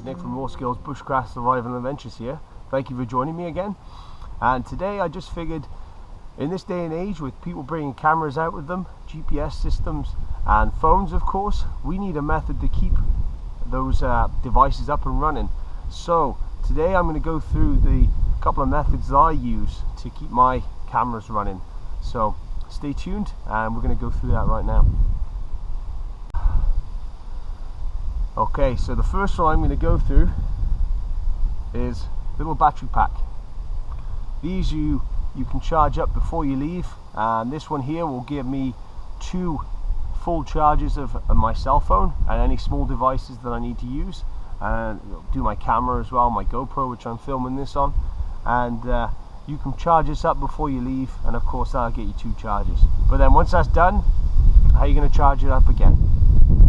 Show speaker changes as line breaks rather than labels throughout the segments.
Nick from Raw Skills Bushcraft Survival and Adventures here. Thank you for joining me again. And today I just figured, in this day and age with people bringing cameras out with them, GPS systems and phones of course, we need a method to keep those devices up and running. So today I'm going to go through the couple of methods that I use to keep my cameras running. So stay tuned and we're going to go through that right now. Okay, so the first one I'm going to go through is little battery pack. These you can charge up before you leave, and this one here will give me 2 full charges of my cell phone and any small devices that I need to use, and do my camera as well, my GoPro which I'm filming this on, and you can charge this up before you leave, and of course that'll get you 2 charges. But then once that's done, how are you going to charge it up again?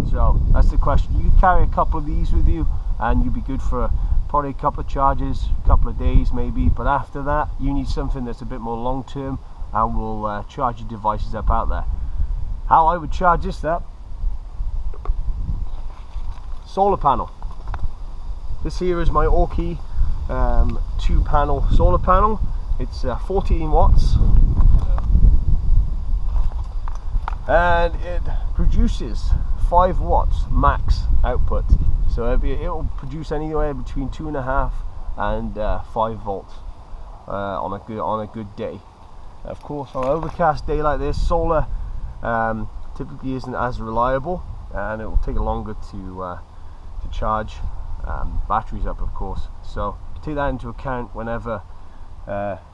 So that's the question. You can carry a couple of these with you and you'll be good for probably a couple of charges, a couple of days maybe, but after that you need something that's a bit more long term and will charge your devices up out there. How I would charge this up: solar panel. This here is my Aukey 2-panel solar panel. It's 14 watts and it produces 5 watts max output, so it will produce anywhere between 2.5 and 5 volts on a good day. Of course, on an overcast day like this, solar typically isn't as reliable, and it will take longer to charge batteries up, of course. So take that into account whenever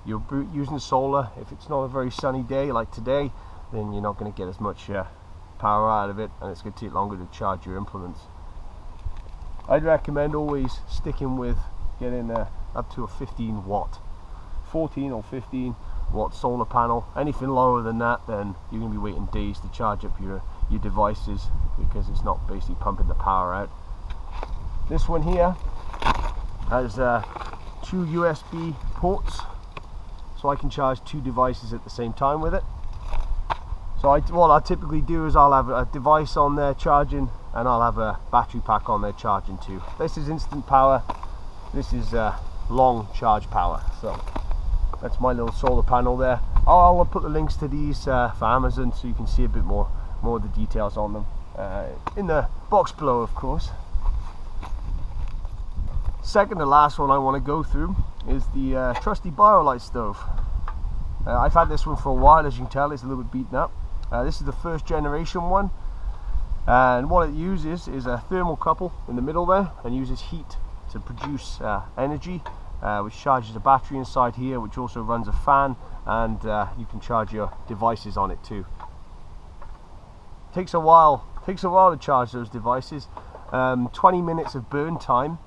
you're using solar. If it's not a very sunny day like today, then you're not going to get as much power out of it, and it's going to take longer to charge your implements. I'd recommend always sticking with getting up to a 14 or 15 watt solar panel. Anything lower than that, then you're going to be waiting days to charge up your devices, because it's not basically pumping the power out. This one here has 2 USB ports, so I can charge 2 devices at the same time with it. So what I typically do is I'll have a device on there charging, and I'll have a battery pack on there charging too. This is instant power, this is long charge power. So that's my little solar panel there. I'll put the links to these for Amazon, so you can see a bit more of the details on them in the box below, of course. Second to last one I want to go through is the trusty Biolite stove. I've had this one for a while. As you can tell, it's a little bit beaten up. This is the first generation one, and what it uses is a thermocouple in the middle there, and uses heat to produce energy, which charges a battery inside here, which also runs a fan, and you can charge your devices on it too. Takes a while to charge those devices. 20 minutes of burn time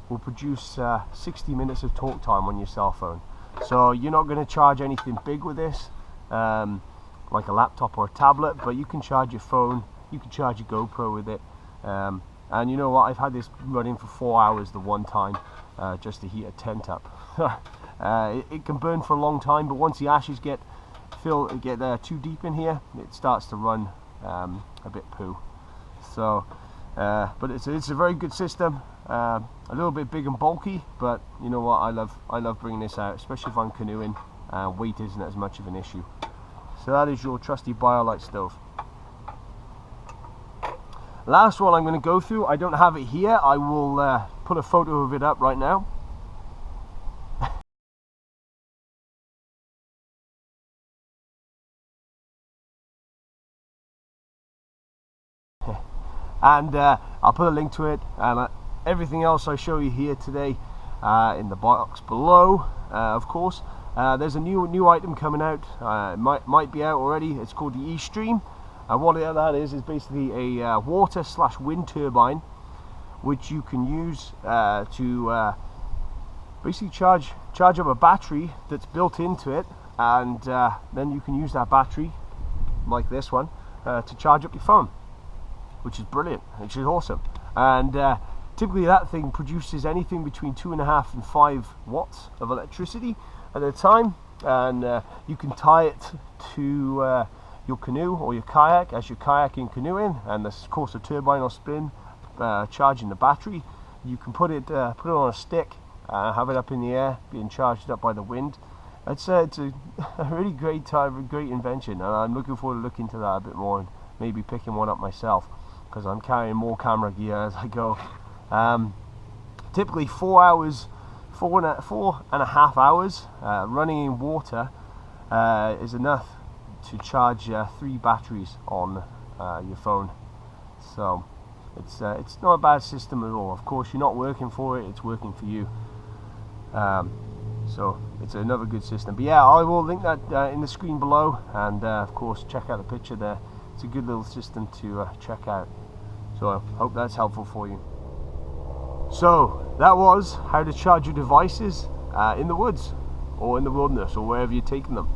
will produce 60 minutes of talk time on your cell phone. So you're not going to charge anything big with this, like a laptop or a tablet, but you can charge your phone, you can charge your GoPro with it, and you know what, I've had this running for 4 hours the one time, just to heat a tent up. It can burn for a long time, but once the ashes get too deep in here, it starts to run a bit poo. So but it's a very good system. A little bit big and bulky, but you know what, I love bringing this out, especially if I'm canoeing. Weight isn't as much of an issue. So that is your trusty Biolite stove. Last one I'm going to go through, I don't have it here, I will put a photo of it up right now. And I'll put a link to it, and everything else I show you here today in the box below, of course. There's a new item coming out, it might be out already. It's called the Estream, and what that is basically a water/wind turbine, which you can use to basically charge up a battery that's built into it, and then you can use that battery, like this one, to charge up your phone, which is brilliant, which is awesome. And typically that thing produces anything between 2.5 and 5 watts of electricity at a time, and you can tie it to your canoe or your kayak as you're kayaking, canoeing, and of course the turbine will spin, charging the battery. you can put it on a stick, have it up in the air, being charged up by the wind. It's a really great invention, and I'm looking forward to looking into that a bit more and maybe picking one up myself, because I'm carrying more camera gear as I go. Typically 4 hours, 4.5 hours running in water is enough to charge 3 batteries on your phone. So it's not a bad system at all. Of course, you're not working for it; it's working for you. So it's another good system. But yeah, I will link that in the screen below, and of course check out the picture there. It's a good little system to check out. So I hope that's helpful for you. So that was how to charge your devices in the woods or in the wilderness or wherever you're taking them.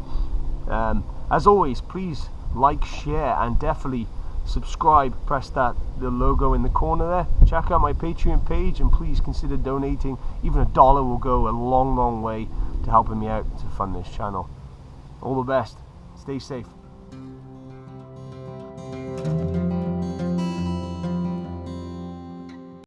As always, please like, share, and definitely subscribe. Press the logo in the corner there. Check out my Patreon page, and please consider donating. Even $1 will go a long way to helping me out to fund this channel. All the best. Stay safe.